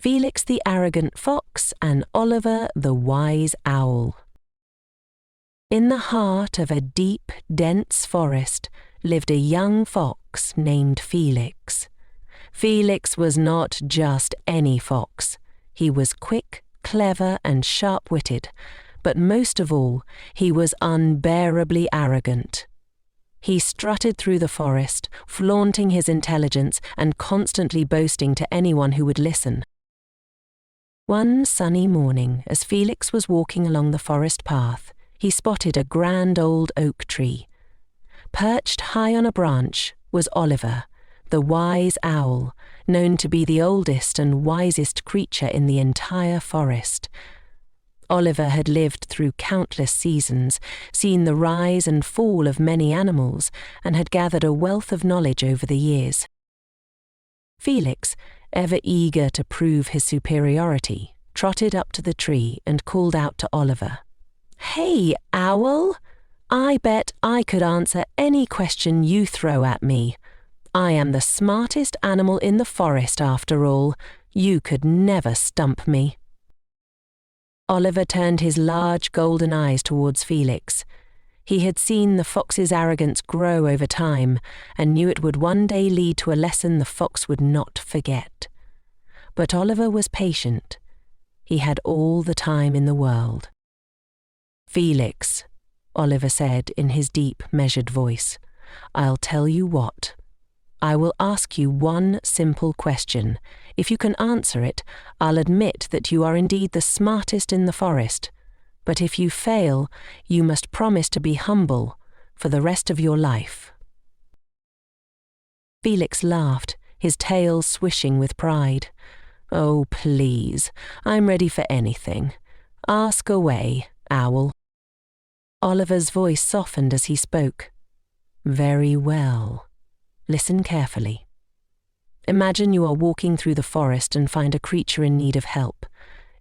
Felix the Arrogant Fox and Oliver the Wise Owl. In the heart of a deep, dense forest lived a young fox named Felix. Felix was not just any fox. He was quick, clever, and sharp-witted, but most of all, he was unbearably arrogant. He strutted through the forest, flaunting his intelligence and constantly boasting to anyone who would listen. One sunny morning, as Felix was walking along the forest path, he spotted a grand old oak tree. Perched high on a branch was Oliver, the wise owl, known to be the oldest and wisest creature in the entire forest. Oliver had lived through countless seasons, seen the rise and fall of many animals, and had gathered a wealth of knowledge over the years. Felix, ever eager to prove his superiority, trotted up to the tree and called out to Oliver, "Hey, owl! I bet I could answer any question you throw at me. I am the smartest animal in the forest after all. You could never stump me." Oliver turned his large golden eyes towards Felix. He had seen the fox's arrogance grow over time and knew it would one day lead to a lesson the fox would not forget. But Oliver was patient. He had all the time in the world. "Felix," Oliver said in his deep, measured voice, "I'll tell you what. I will ask you one simple question. If you can answer it, I'll admit that you are indeed the smartest in the forest. But if you fail, you must promise to be humble for the rest of your life." Felix laughed, his tail swishing with pride. "Oh, please, I'm ready for anything. Ask away, owl." Oliver's voice softened as he spoke. "Very well. Listen carefully. Imagine you are walking through the forest and find a creature in need of help.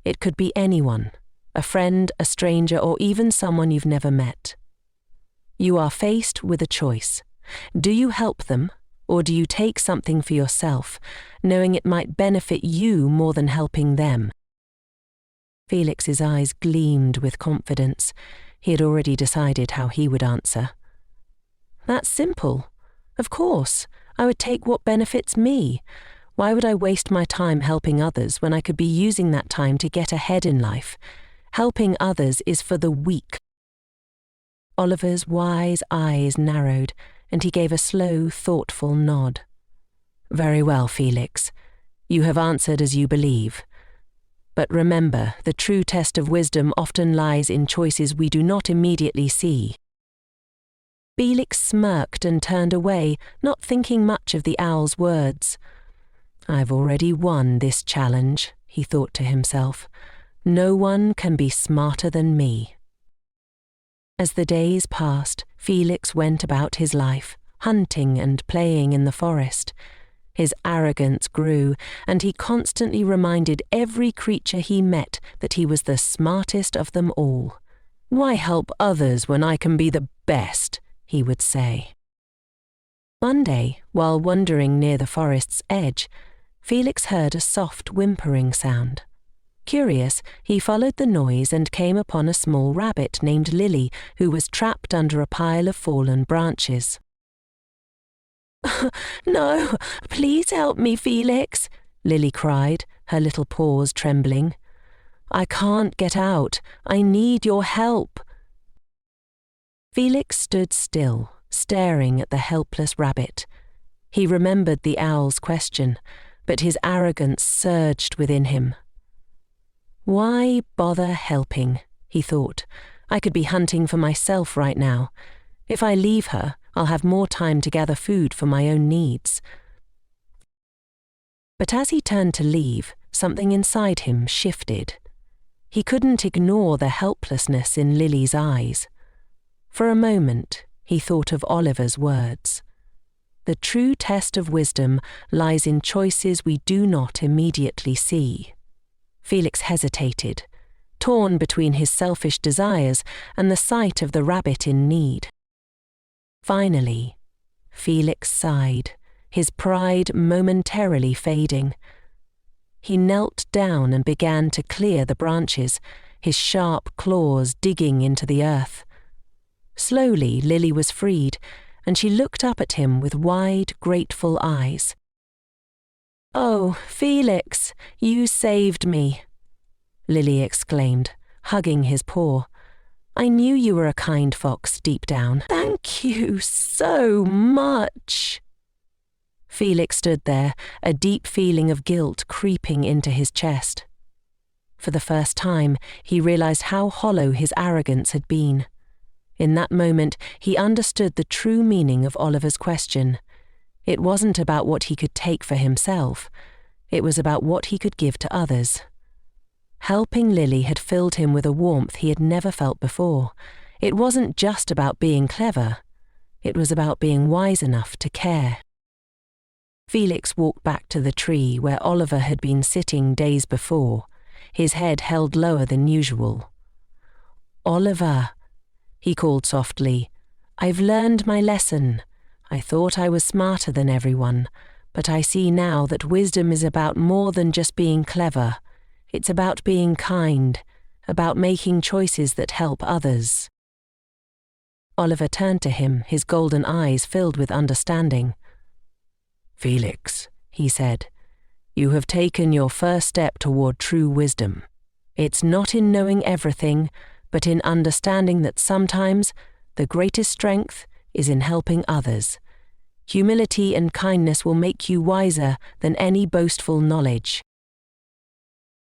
It could be anyone, a friend, a stranger, or even someone you've never met. You are faced with a choice. Do you help them, or do you take something for yourself, knowing it might benefit you more than helping them?" Felix's eyes gleamed with confidence. He had already decided how he would answer. "That's simple. Of course, I would take what benefits me. Why would I waste my time helping others when I could be using that time to get ahead in life? Helping others is for the weak." Oliver's wise eyes narrowed, and he gave a slow, thoughtful nod. "Very well, Felix. You have answered as you believe. But remember, the true test of wisdom often lies in choices we do not immediately see." Felix smirked and turned away, not thinking much of the owl's words. "I've already won this challenge," he thought to himself. "No one can be smarter than me." As the days passed, Felix went about his life, hunting and playing in the forest. His arrogance grew, and he constantly reminded every creature he met that he was the smartest of them all. "Why help others when I can be the best?" he would say. One day, while wandering near the forest's edge, Felix heard a soft whimpering sound. Curious, he followed the noise and came upon a small rabbit named Lily, who was trapped under a pile of fallen branches. "No, please help me, Felix," Lily cried, her little paws trembling. "I can't get out. I need your help." Felix stood still, staring at the helpless rabbit. He remembered the owl's question, but his arrogance surged within him. "Why bother helping?" he thought. "I could be hunting for myself right now. If I leave her, I'll have more time to gather food for my own needs." But as he turned to leave, something inside him shifted. He couldn't ignore the helplessness in Lily's eyes. For a moment, he thought of Oliver's words. The true test of wisdom lies in choices we do not immediately see. Felix hesitated, torn between his selfish desires and the sight of the rabbit in need. Finally, Felix sighed, his pride momentarily fading. He knelt down and began to clear the branches, his sharp claws digging into the earth. Slowly, Lily was freed, and she looked up at him with wide, grateful eyes. "Oh, Felix, you saved me," Lily exclaimed, hugging his paw. "I knew you were a kind fox deep down. Thank you so much." Felix stood there, a deep feeling of guilt creeping into his chest. For the first time, he realized how hollow his arrogance had been. In that moment, he understood the true meaning of Oliver's question. It wasn't about what he could take for himself. It was about what he could give to others. Helping Lily had filled him with a warmth he had never felt before. It wasn't just about being clever. It was about being wise enough to care. Felix walked back to the tree where Oliver had been sitting days before, his head held lower than usual. "Oliver," he called softly, "I've learned my lesson. I thought I was smarter than everyone, but I see now that wisdom is about more than just being clever. It's about being kind, about making choices that help others." Oliver turned to him, his golden eyes filled with understanding. "Felix," he said, "you have taken your first step toward true wisdom. It's not in knowing everything, but in understanding that sometimes the greatest strength is in helping others. Humility and kindness will make you wiser than any boastful knowledge."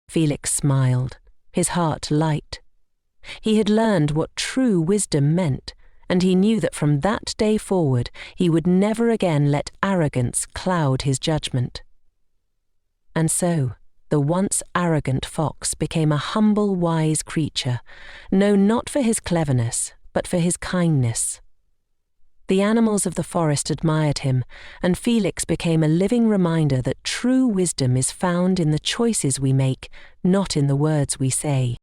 Felix smiled, his heart light. He had learned what true wisdom meant, and he knew that from that day forward he would never again let arrogance cloud his judgment. And so, the once arrogant fox became a humble, wise creature, known not for his cleverness, but for his kindness. The animals of the forest admired him, and Felix became a living reminder that true wisdom is found in the choices we make, not in the words we say.